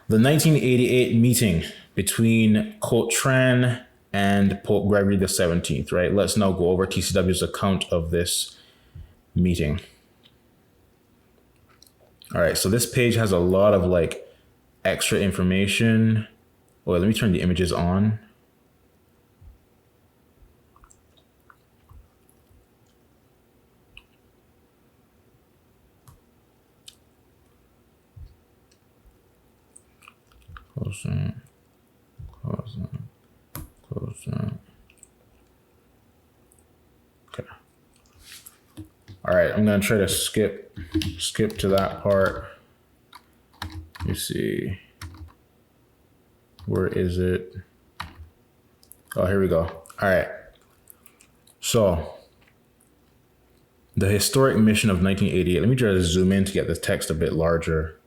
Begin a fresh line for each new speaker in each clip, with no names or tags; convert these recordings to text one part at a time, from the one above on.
The 1988 meeting between Khoat Tran and Pope Gregory XVII, right? Let's now go over TCW's account of this meeting. All right, so this page has a lot of like extra information. Oh, let me turn the images on. Close that. Close that. Close that. Okay. All right, I'm gonna try to skip to that part. You see, where is it? Oh, here we go. All right. So, the historic mission of 1988. Let me try to zoom in to get the text a bit larger.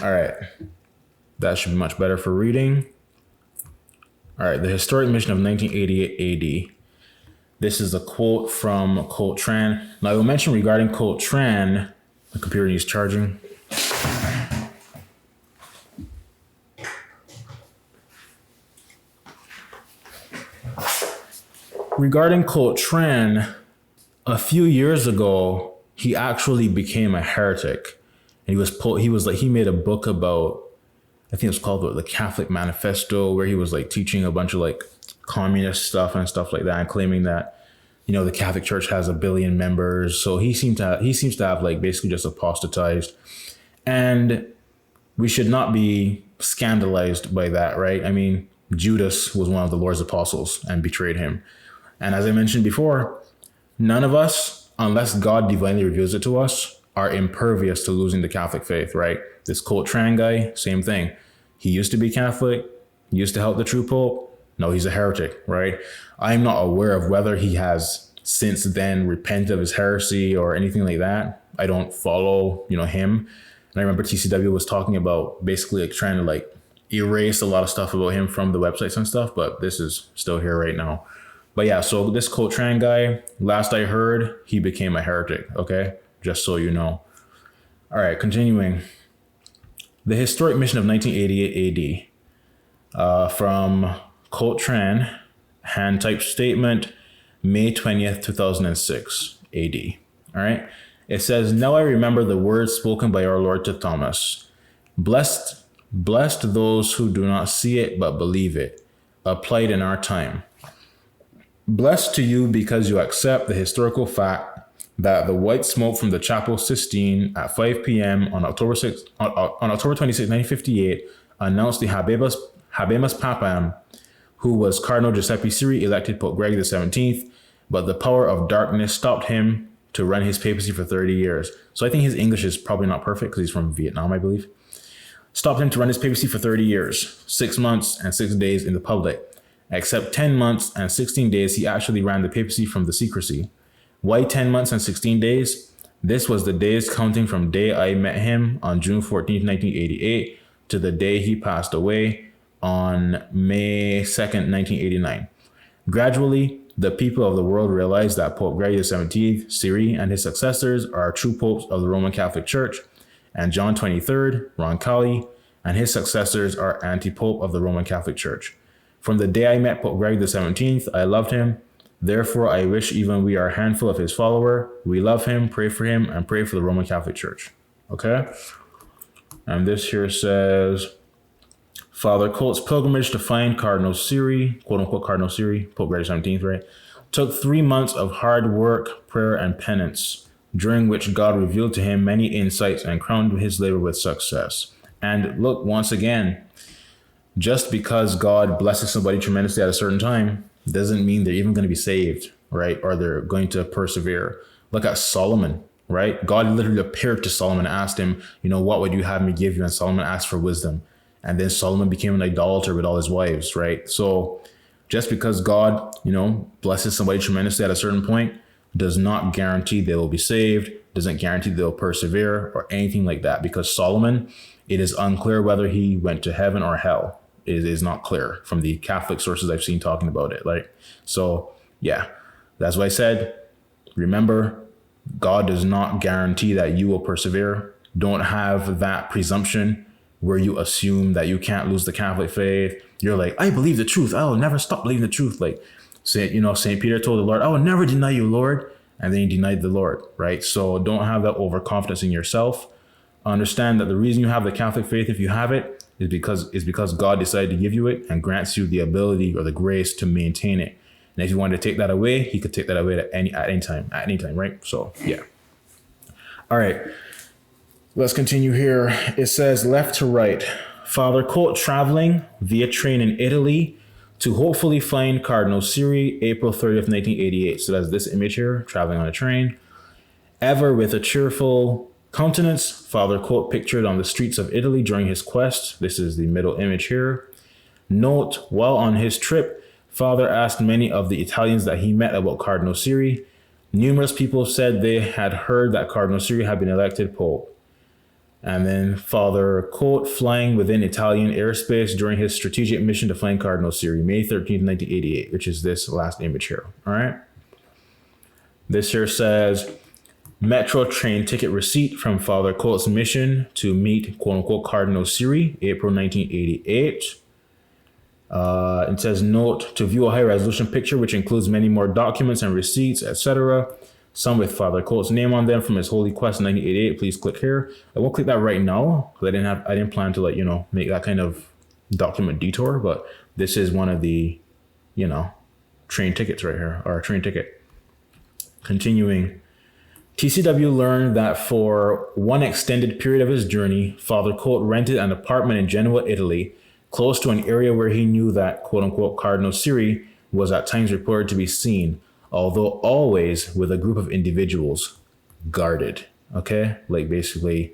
All right, that should be much better for reading. All right, the historic mission of 1988 AD. This is a quote from Khoat Tran. Now, I will mention regarding Khoat Tran, the computer needs charging. Regarding Khoat Tran, a few years ago, he actually became a heretic. And he made a book about, I think it was called the Catholic Manifesto, where he was like teaching a bunch of like communist stuff and stuff like that, and claiming that, you know, the Catholic Church has 1 billion members. So he seems to have like basically just apostatized, and we should not be scandalized by that, right? I mean, Judas was one of the Lord's apostles and betrayed him. And as I mentioned before, none of us, unless God divinely reveals it to us, are impervious to losing the Catholic faith, right? This Khoat Tran guy, same thing. He used to be Catholic, used to help the true Pope. No, he's a heretic, right? I'm not aware of whether he has since then repented of his heresy or anything like that. I don't follow, him. And I remember TCW was talking about basically like trying to like erase a lot of stuff about him from the websites and stuff, but this is still here right now. But yeah, so this Khoat Tran guy, last I heard, he became a heretic, okay? Just so you know. All right, continuing. The historic mission of 1988 AD from Khoat Tran, hand type statement, May 20th, 2006 AD. All right. It says, "Now I remember the words spoken by our Lord to Thomas. Blessed those who do not see it but believe it," applied in our time. Blessed to you because you accept the historical fact that the white smoke from the Chapel Sistine at 5 p.m. on October 26, 1958, announced the Habemus Papam, who was Cardinal Giuseppe Siri, elected Pope Gregory XVII, but the power of darkness stopped him to run his papacy for 30 years. So I think his English is probably not perfect because he's from Vietnam, I believe. Stopped him to run his papacy for 30 years, 6 months and 6 days in the public. Except 10 months and 16 days, he actually ran the papacy from the secrecy. Why 10 months and 16 days? This was the days counting from day I met him on June 14th, 1988 to the day he passed away on May 2nd, 1989. Gradually, the people of the world realized that Pope Gregory XVII, Siri, and his successors are true popes of the Roman Catholic Church, and John 23rd, Roncalli, and his successors are anti-pope of the Roman Catholic Church. From the day I met Pope Gregory XVII, I loved him. Therefore, I wish even we are a handful of his follower. We love him, pray for him, and pray for the Roman Catholic Church. Okay? And this here says, Father Khoat's pilgrimage to find Cardinal Siri, quote unquote Cardinal Siri, Pope Gregory XVII, right, took 3 months of hard work, prayer, and penance, during which God revealed to him many insights and crowned his labor with success. And look, once again, just because God blesses somebody tremendously at a certain time doesn't mean they're even going to be saved, right? Or they're going to persevere. Look at Solomon, right? God literally appeared to Solomon and asked him, what would you have me give you? And Solomon asked for wisdom. And then Solomon became an idolater with all his wives, right? So just because God, blesses somebody tremendously at a certain point does not guarantee they will be saved, doesn't guarantee they'll persevere or anything like that. Because Solomon, it is unclear whether he went to heaven or hell. is not clear from the Catholic sources I've seen talking about it. Like, so yeah, that's why I said, remember, God does not guarantee that you will persevere. Don't have that presumption where you assume that you can't lose the Catholic faith. You're like, I believe the truth. I will never stop believing the truth. Like, St. Peter told the Lord, I will never deny you, Lord. And then he denied the Lord, right? So don't have that overconfidence in yourself. Understand that the reason you have the Catholic faith, if you have it, is because God decided to give you it and grants you the ability or the grace to maintain it. And if you wanted to take that away, he could take that away at any time, right? So yeah. All right. Let's continue here. It says left to right. Father Khoat traveling via train in Italy to hopefully find Cardinal Siri, April 30th, 1988. So that's this image here, traveling on a train. Ever with a cheerful countenance, Father Khoat pictured on the streets of Italy during his quest. This is the middle image here. Note, while on his trip, Father asked many of the Italians that he met about Cardinal Siri. Numerous people said they had heard that Cardinal Siri had been elected Pope. And then Father Khoat flying within Italian airspace during his strategic mission to find Cardinal Siri, May 13th, 1988, which is this last image here. All right. This here says metro train ticket receipt from Father Khoat's mission to meet quote unquote Cardinal Siri, April 1988. It says note to view a high resolution picture, which includes many more documents and receipts, etc. Some with Father Khoat's name on them from his Holy Quest in 1988. Please click here. I won't click that right now because I didn't plan to make that kind of document detour, but this is one of the, train tickets right here, or a train ticket. Continuing. TCW learned that for one extended period of his journey, Father Khoat rented an apartment in Genoa, Italy, close to an area where he knew that quote unquote Cardinal Siri was at times reported to be seen, although always with a group of individuals guarded. Okay. Like basically,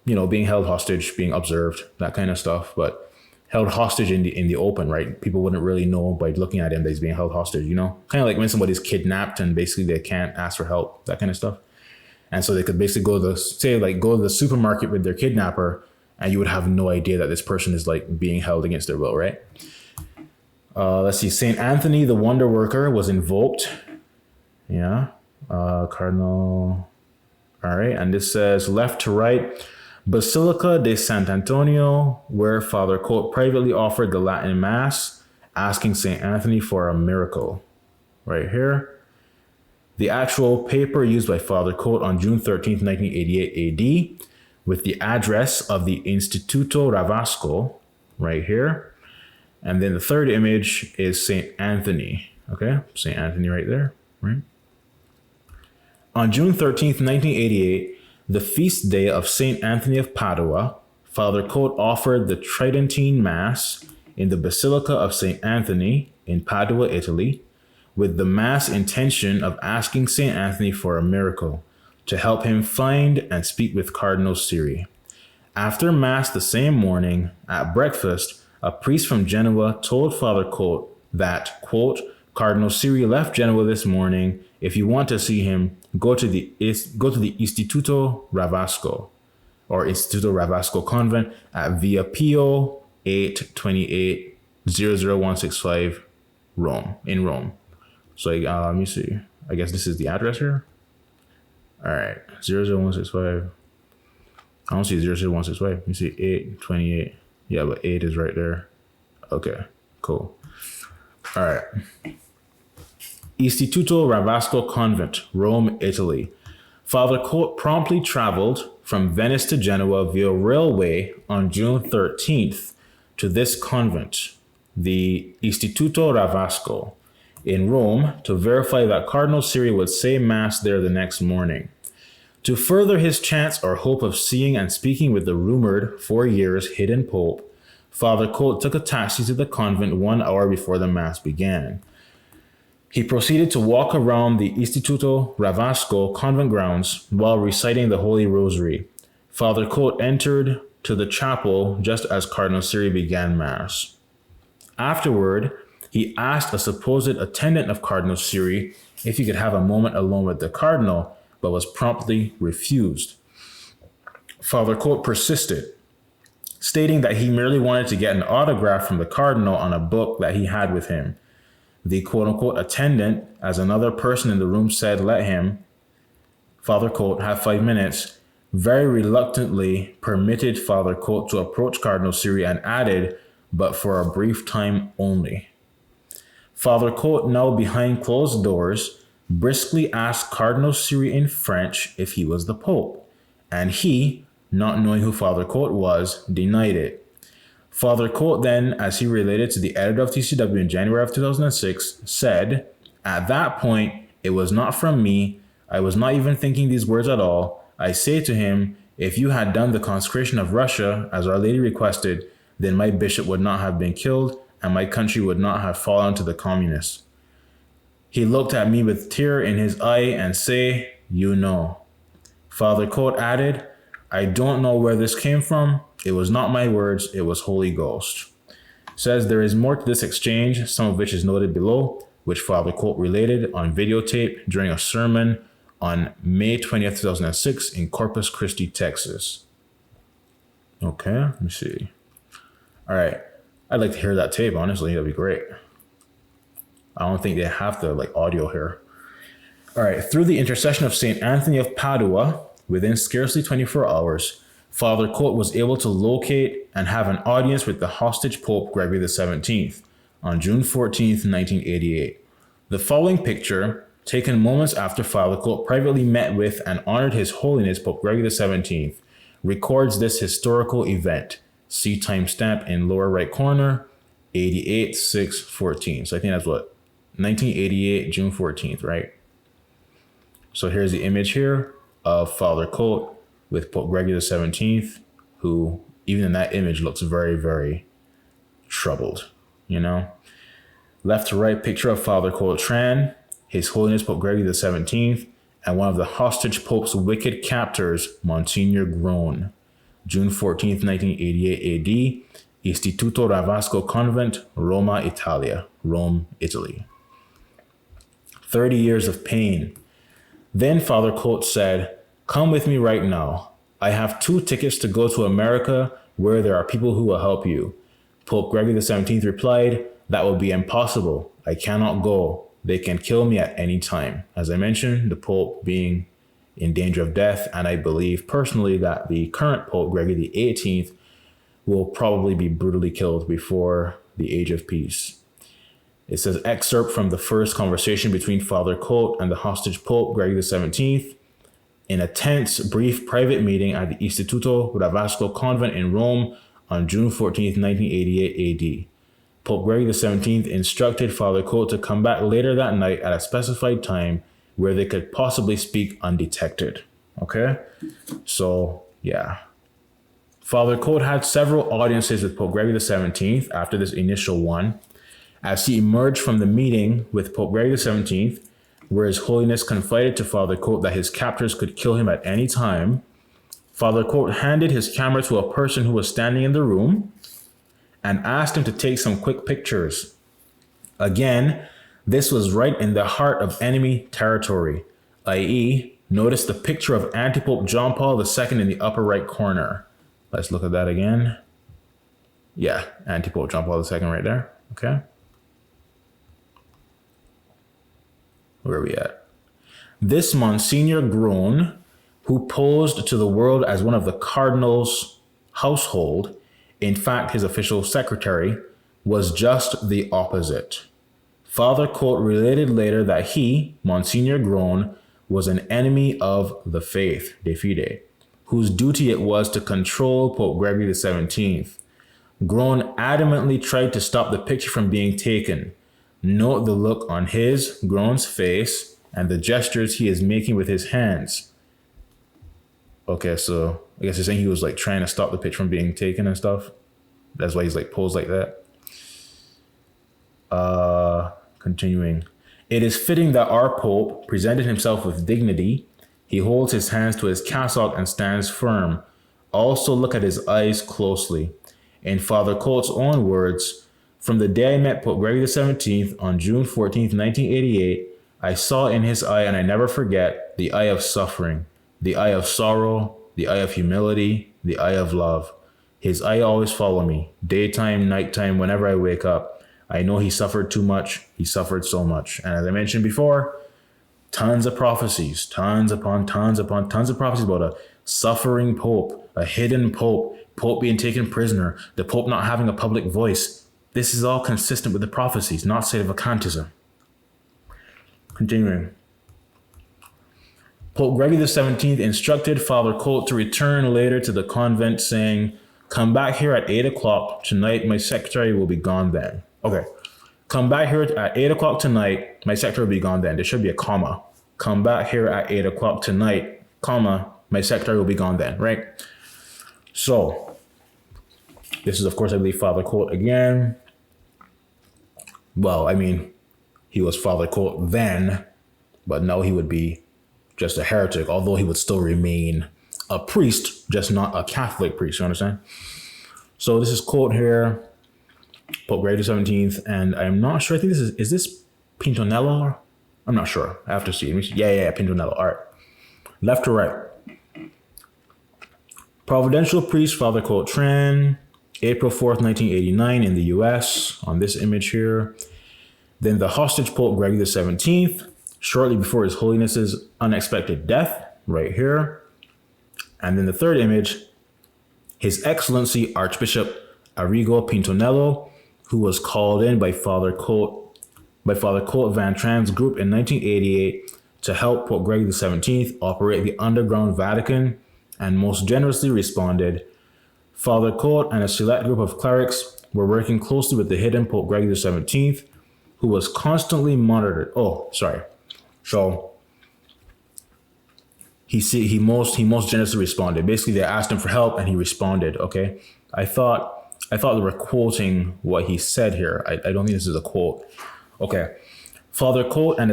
being held hostage, being observed, that kind of stuff, but held hostage in the open, right? People wouldn't really know by looking at him that he's being held hostage, kind of like when somebody's kidnapped and basically they can't ask for help, that kind of stuff. And so they could basically go to the supermarket with their kidnapper and you would have no idea that this person is like being held against their will, right? Let's see. St. Anthony, the wonder worker, was invoked. Yeah. Cardinal. All right. And this says left to right. Basilica de Sant'Antonio, where Father Khoat privately offered the Latin Mass, asking St. Anthony for a miracle. Right here. The actual paper used by Father Khoat on June 13th, 1988 AD, with the address of the Instituto Ravasco, right here. And then the third image is St. Anthony. Okay, St. Anthony right there, right? On June 13th, 1988, the feast day of St. Anthony of Padua, Father Khoat offered the Tridentine Mass in the Basilica of St. Anthony in Padua, Italy, with the Mass intention of asking St. Anthony for a miracle to help him find and speak with Cardinal Siri. After Mass the same morning, at breakfast, a priest from Genoa told Father Khoat that, quote, Cardinal Siri left Genoa this morning. If you want to see him, go to the Instituto Ravasco, or Instituto Ravasco Convent at Via Pio 828 00165, Rome, in Rome. So let me see. I guess this is the address here. All right, 00165. I don't see 00165. You see 828. Yeah, but 8 is right there. Okay, cool. All right. Istituto Ravasco Convent, Rome, Italy. Father Khoat promptly traveled from Venice to Genoa via railway on June 13th to this convent, the Istituto Ravasco, in Rome, to verify that Cardinal Siri would say Mass there the next morning. To further his chance or hope of seeing and speaking with the rumored 4 years hidden Pope, Father Khoat took a taxi to the convent 1 hour before the Mass began. He proceeded to walk around the Istituto Ravasco convent grounds while reciting the Holy Rosary. Father Khoat entered to the chapel just as Cardinal Siri began Mass. Afterward, he asked a supposed attendant of Cardinal Siri if he could have a moment alone with the Cardinal, but was promptly refused. Father Khoat persisted. stating that he merely wanted to get an autograph from the cardinal on a book that he had with him. The quote-unquote attendant, as another person in the room said, let him, Father Khoat, have 5 minutes, very reluctantly permitted Father Khoat to approach Cardinal Siri and added, but for a brief time only. Father Khoat, now behind closed doors, briskly asked Cardinal Siri in French if he was the Pope, and he, not knowing who Father Khoat was, denied it. Father Khoat then, as he related to the editor of TCW in January of 2006, said, at that point, it was not from me. I was not even thinking these words at all. I say to him, if you had done the consecration of Russia, as Our Lady requested, then my bishop would not have been killed, and my country would not have fallen to the communists. He looked at me with tear in his eye and say, you know. Father Khoat added, I don't know where this came from. It was not my words, it was Holy Ghost. Says there is more to this exchange, some of which is noted below, which Father Khoat related on videotape during a sermon on May 20th, 2006 in Corpus Christi, Texas. Okay, let me see. All right, I'd like to hear that tape, honestly, that'd be great. I don't think they have the audio here. All right, through the intercession of St. Anthony of Padua, within scarcely 24 hours, Father Khoat was able to locate and have an audience with the hostage Pope Gregory XVII on June 14th, 1988. The following picture, taken moments after Father Khoat privately met with and honored His Holiness Pope Gregory XVII, records this historical event. See timestamp in lower right corner, 88/6/14. So I think that's what, 1988, June 14th, right? So here's the image here of Father Khoat with Pope Gregory XVII, who even in that image looks very, very troubled, Left to right picture of Father Khoat Tran, His Holiness Pope Gregory XVII, and one of the hostage Pope's wicked captors, Monsignor Groan. June 14th, 1988 AD, Istituto Ravasco Convent, Roma, Italia, Rome, Italy. 30 years of pain. Then Father Khoat said, come with me right now. I have 2 tickets to go to America where there are people who will help you. Pope Gregory XVII replied, that will be impossible. I cannot go. They can kill me at any time. As I mentioned, the Pope being in danger of death, and I believe personally that the current Pope, Gregory XVIII, will probably be brutally killed before the age of peace. It says, excerpt from the first conversation between Father Khoat and the hostage Pope, Gregory XVII, in a tense, brief private meeting at the Istituto Ravasco Convent in Rome on June 14th, 1988 AD. Pope Gregory XVII instructed Father Khoat to come back later that night at a specified time where they could possibly speak undetected. Okay? So, yeah. Father Khoat had several audiences with Pope Gregory XVII after this initial one. As he emerged from the meeting with Pope Gregory XVII, where His Holiness confided to Father Khoat that his captors could kill him at any time, Father Khoat handed his camera to a person who was standing in the room and asked him to take some quick pictures. Again, this was right in the heart of enemy territory, i.e., notice the picture of Antipope John Paul II in the upper right corner. Let's look at that again. Yeah, Antipope John Paul II right there, okay? Where are we at? This Monsignor Groan, who posed to the world as one of the Cardinals' household, in fact his official secretary, was just the opposite. Father Khoat related later that he, Monsignor Groan, was an enemy of the faith, de fide, whose duty it was to control Pope Gregory XVII. Groan adamantly tried to stop the picture from being taken. Note the look on his, Groan's face, and the gestures he is making with his hands. Okay, so I guess he's saying he was trying to stop the picture from being taken and stuff. That's why he's posed like that. Continuing. It is fitting that our Pope presented himself with dignity. He holds his hands to his cassock and stands firm. Also look at his eyes closely. In Father Khoat's own words, from the day I met Pope Gregory XVII on June 14th, 1988, I saw in his eye, and I never forget, the eye of suffering, the eye of sorrow, the eye of humility, the eye of love. His eye always follow me, daytime, nighttime, whenever I wake up. I know he suffered too much. He suffered so much. And as I mentioned before, tons of prophecies, tons of prophecies about a suffering pope, a hidden pope, pope being taken prisoner, the pope not having a public voice. This is all consistent with the prophecies, not sedevacantism. Continuing. Pope Gregory XVII instructed Father Khoat to return later to the convent, saying, "Come back here at 8 o'clock tonight. My secretary will be gone then." Okay. Come back here at 8 o'clock tonight. My secretary will be gone then. There should be a comma. Come back here at 8 o'clock tonight, comma, my secretary will be gone then, right? So, this is, of course, I believe, Father Khoat again. Well, I mean, he was Father Khoat then, but now he would be just a heretic, although he would still remain a priest, just not a Catholic priest, you understand? So this is Khoat here, Pope Gregory XVII, and I'm not sure, I think is this Pintonello? I'm not sure, I have to see. Yeah, Pintonello, all right. Left to right. Providential priest, Father Khoat Tran, April 4th, 1989 in the US, on this image here. Then the hostage Pope Gregory XVII, shortly before His Holiness's unexpected death, right here. And then the third image, His Excellency Archbishop Arrigo Pintonello, who was called in by Father Khoat Van Tran's group in 1988 to help Pope Gregory XVII operate the underground Vatican, and most generously responded. Father Khoat and a select group of clerics were working closely with the hidden Pope Gregory XVII, who was constantly monitored. So he most generously responded. Basically, they asked him for help and he responded. Okay, I thought they were quoting what he said here. I don't think this is a quote. Okay, Father Khoat and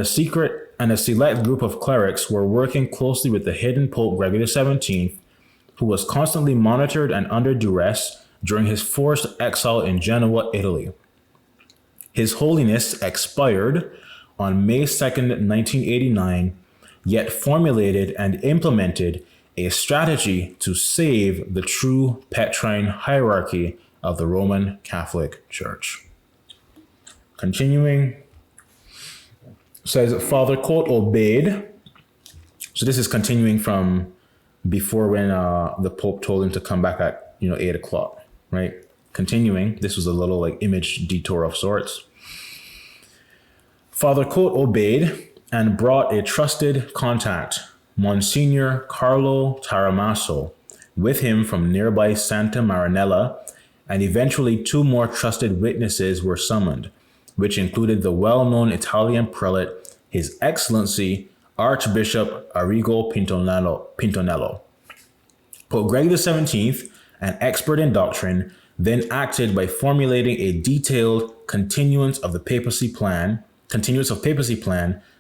a select group of clerics were working closely with the hidden Pope Gregory XVII, who was constantly monitored and under duress during his forced exile in Genoa, Italy. His Holiness expired on May 2nd, 1989, yet formulated and implemented a strategy to save the true Petrine hierarchy of the Roman Catholic Church. Continuing, says Father Khoat obeyed. So this is continuing from before when the Pope told him to come back at 8 o'clock, right? Continuing, this was a little like image detour of sorts. Father Khoat obeyed and brought a trusted contact, Monsignor Carlo Taramasso, with him from nearby Santa Marinella, and eventually 2 more trusted witnesses were summoned, which included the well-known Italian prelate, His Excellency Archbishop Arrigo Pintonello. Pope Gregory XVII, an expert in doctrine, then acted by formulating a detailed continuance of papacy plan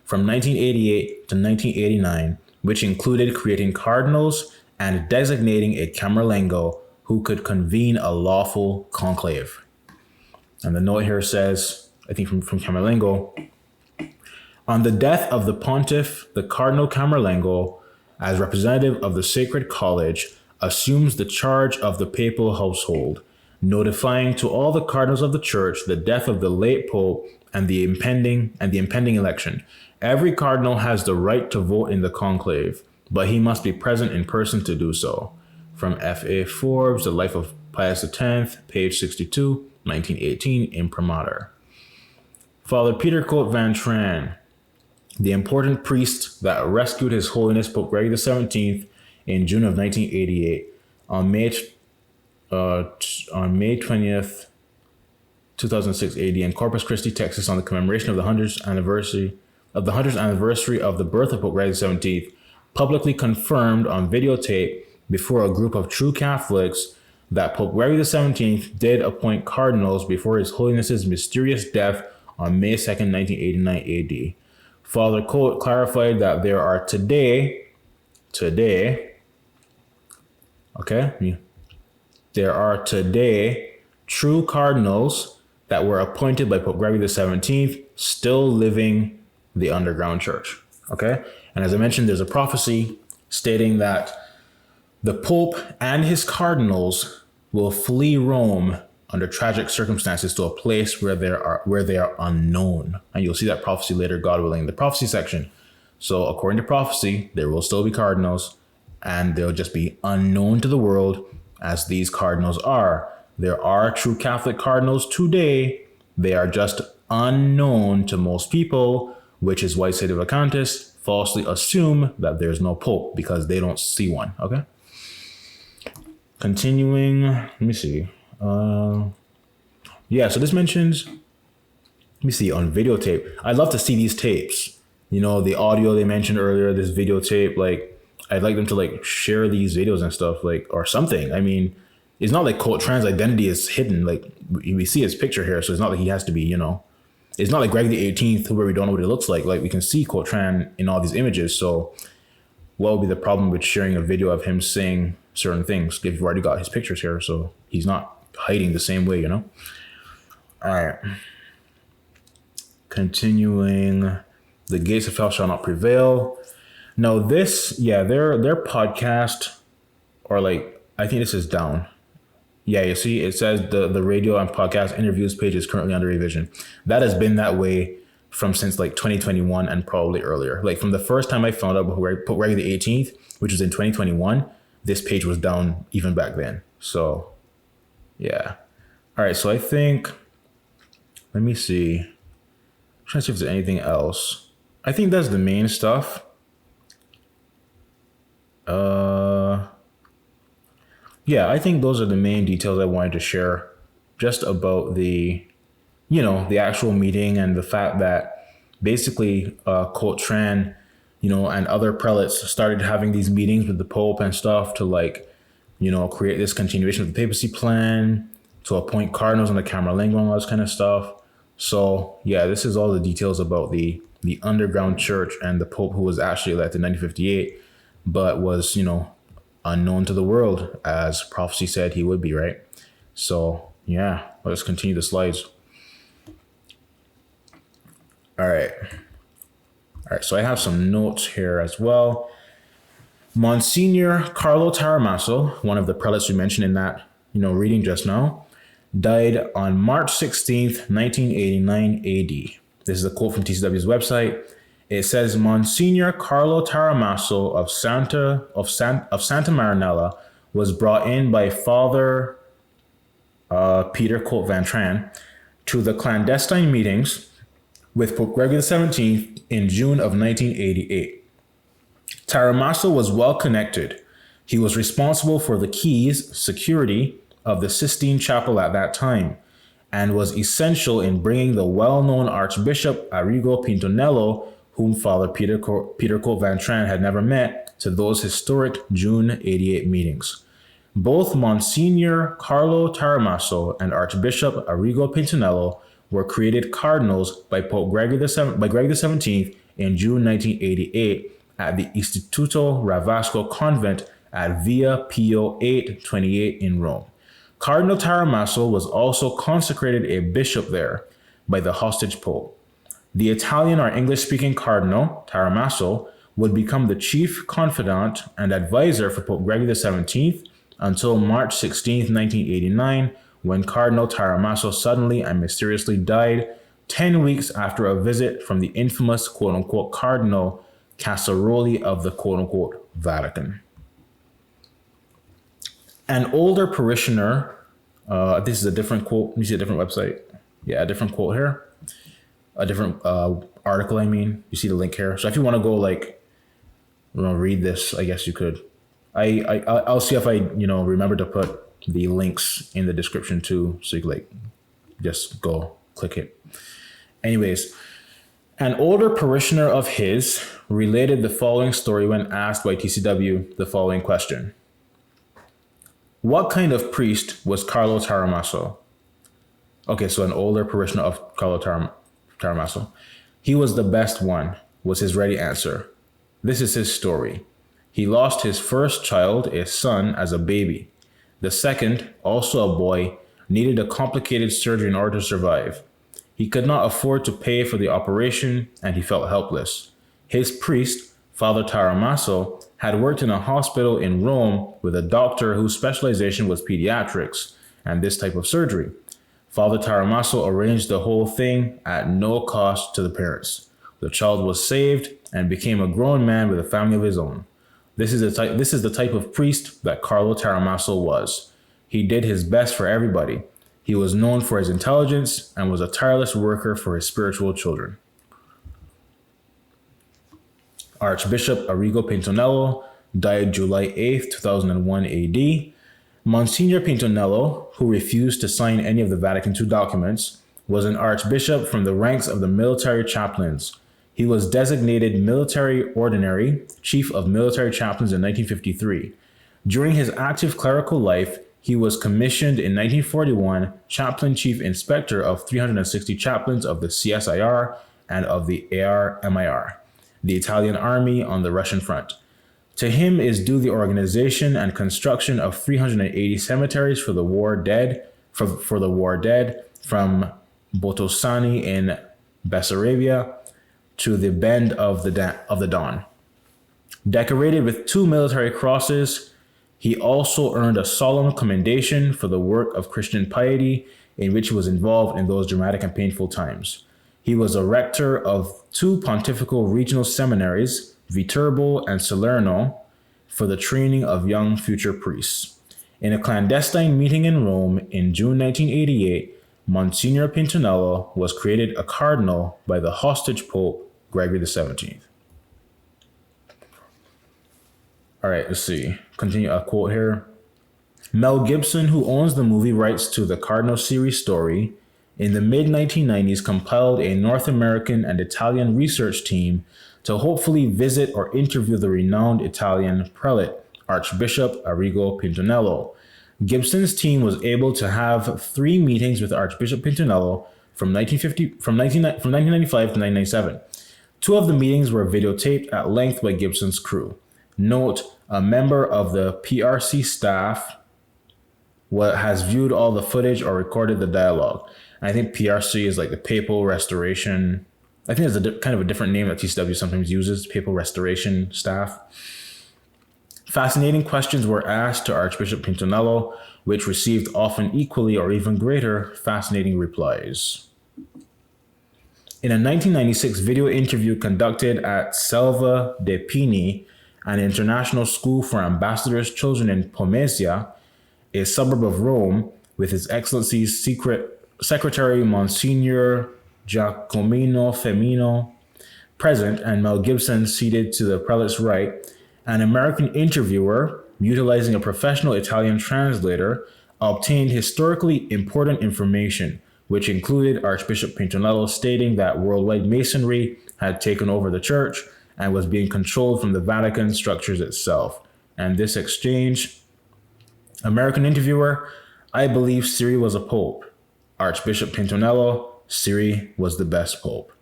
from 1988 to 1989, which included creating cardinals and designating a camerlengo who could convene a lawful conclave. And the note here says, I think from camerlengo, on the death of the pontiff, the Cardinal Camerlengo, as representative of the Sacred College, assumes the charge of the papal household, notifying to all the cardinals of the church the death of the late pope and the impending election. Every cardinal has the right to vote in the conclave, but he must be present in person to do so. From F.A. Forbes, The Life of Pius X, page 62, 1918, imprimatur. Father Peter Khoat Van Tran, the important priest that rescued His Holiness Pope Gregory XVII in June of 1988, on May 20th, 2006 AD in Corpus Christi, Texas, on the commemoration of the 100th anniversary of the birth of Pope Gregory XVII, publicly confirmed on videotape before a group of true Catholics that Pope Gregory XVII did appoint cardinals before His Holiness's mysterious death on May 2nd, 1989 AD. Father Khoat clarified that there are today, true cardinals that were appointed by Pope Gregory XVII still living the underground church, okay? And as I mentioned, there's a prophecy stating that the Pope and his cardinals will flee Rome under tragic circumstances to a place where they are unknown. And you'll see that prophecy later, God willing, in the prophecy section. So according to prophecy, there will still be cardinals, and they'll just be unknown to the world, as these cardinals are. There are true Catholic cardinals today. They are just unknown to most people, which is why Sede Vacantis falsely assume that there's no pope because they don't see one. Okay. Continuing, let me see. Yeah, so this mentions, let me see, on videotape. I'd love to see these tapes. You know, the audio they mentioned earlier, this videotape, like, I'd like them to like share these videos and stuff, like, or something. I mean, it's not like Khoat Tran's identity is hidden. Like, we see his picture here, so it's not like he has to be, you know, it's not like Greg the 18th where we don't know what he looks like. Like, we can see Khoat Tran in all these images. So what would be the problem with sharing a video of him saying certain things if you've already got his pictures here? So he's not hiding the same way, you know? All right. Continuing, the gates of hell shall not prevail. No, this, yeah, their podcast, or like, I think this is down. Yeah, you see, it says the radio and podcast interviews page is currently under revision. That has been that way since like 2021 and probably earlier. Like from the first time I found out about Pope Gregory the 18th, which was in 2021, this page was down even back then. So, yeah. All right, so I think, let me see. I'm trying to see if there's anything else. I think that's the main stuff. Yeah, I think those are the main details I wanted to share just about the actual meeting and the fact that basically Khoat Tran, and other prelates started having these meetings with the Pope and stuff to create this continuation of the papacy plan, to appoint cardinals on the Camerlengo and all this kind of stuff. So yeah, this is all the details about the underground church and the Pope who was actually elected in 1958, but was, unknown to the world, as prophecy said he would be, right? So yeah, let's continue the slides. All right, so I have some notes here as well. Monsignor Carlo Taramasso, one of the prelates we mentioned in that, reading just now, died on March 16th, 1989 AD. This is a quote from TCW's website. It says, Monsignor Carlo Taramasso of Santa Marinella was brought in by Father Peter Khoat Tran to the clandestine meetings with Pope Gregory XVII in June of 1988. Taramasso was well connected. He was responsible for the keys, security of the Sistine Chapel at that time, and was essential in bringing the well-known Archbishop Arrigo Pintonello, whom Father Peter Khoat Tran had never met, to those historic June 88 meetings. Both Monsignor Carlo Taramasso and Archbishop Arrigo Pintonello were created cardinals by Pope Gregory XVII in June 1988 at the Istituto Ravasco Convent at Via Pio 828 in Rome. Cardinal Taramasso was also consecrated a bishop there by the hostage pope. The Italian or English-speaking Cardinal Taramasso would become the chief confidant and advisor for Pope Gregory XVII until March 16, 1989, when Cardinal Taramasso suddenly and mysteriously died 10 weeks after a visit from the infamous quote-unquote Cardinal Casaroli of the quote-unquote Vatican. An older parishioner, this is a different quote, you see a different website. Yeah, a different quote here. A different article, you see the link here. So if you want to go read this, I guess you could. I'll see if I, remember to put the links in the description too. So you could just go click it. Anyways, an older parishioner of his related the following story when asked by TCW the following question. What kind of priest was Carlo Taramasso? Okay, so an older parishioner of Carlo Taramasso. He was the best one, was his ready answer. This is his story. He lost his first child, a son, as a baby. The second, also a boy, needed a complicated surgery in order to survive. He could not afford to pay for the operation, and he felt helpless. His priest, Father Taramasso, had worked in a hospital in Rome with a doctor whose specialization was pediatrics and this type of surgery. Father Taramaso arranged the whole thing at no cost to the parents. The child was saved and became a grown man with a family of his own. This is the type of priest that Carlo Taramaso was. He did his best for everybody. He was known for his intelligence and was a tireless worker for his spiritual children. Archbishop Arrigo Pintonello died July 8, 2001 AD. Monsignor Pintonello, who refused to sign any of the Vatican II documents, was an archbishop from the ranks of the military chaplains. He was designated military ordinary, chief of military chaplains in 1953. During his active clerical life, he was commissioned in 1941 chaplain chief inspector of 360 chaplains of the CSIR and of the ARMIR, the Italian army on the Russian front. To him is due the organization and construction of 380 cemeteries for the war dead, for the war dead, from Botosani in Bessarabia to the Bend of the Don. Decorated with 2 military crosses, he also earned a solemn commendation for the work of Christian piety in which he was involved in those dramatic and painful times. He was a rector of 2 pontifical regional seminaries, Viterbo and Salerno, for the training of young future priests. In a clandestine meeting in Rome in June 1988, Monsignor Pintonello was created a cardinal by the hostage Pope Gregory XVII. All right, let's see. Continue a quote here. Mel Gibson, who owns the movie rights to the Cardinal series story, in the mid-1990s compiled a North American and Italian research team to hopefully visit or interview the renowned Italian prelate, Archbishop Arrigo Pintonello. Gibson's team was able to have 3 meetings with Archbishop Pintonello from 1995 to 1997. 2 of the meetings were videotaped at length by Gibson's crew. Note, a member of the PRC staff has viewed all the footage or recorded the dialogue. I think PRC is like the Papal Restoration. I think it's kind of a different name that TCW sometimes uses, Papal Restoration Staff. Fascinating questions were asked to Archbishop Pintonello, which received often equally or even greater fascinating replies. In a 1996 video interview conducted at Selva de Pini, an international school for ambassadors' children in Pomezia, a suburb of Rome, with His Excellency's Secretary Monsignor Giacomino Femino present and Mel Gibson seated to the prelate's right, an American interviewer, utilizing a professional Italian translator, obtained historically important information, which included Archbishop Pintonello stating that worldwide Masonry had taken over the church and was being controlled from the Vatican structures itself. And this exchange, American interviewer, I believe Siri was a pope. Archbishop Pintonello, Siri was the best pope.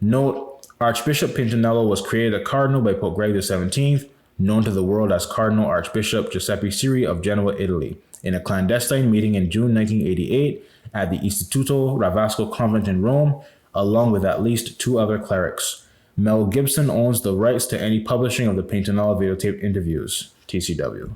Note, Archbishop Pintonello was created a cardinal by Pope Gregory XVII, known to the world as Cardinal Archbishop Giuseppe Siri of Genoa, Italy, in a clandestine meeting in June 1988 at the Istituto Ravasco convent in Rome, along with at least 2 other clerics. Mel Gibson owns the rights to any publishing of the Pintonello videotape interviews. TCW.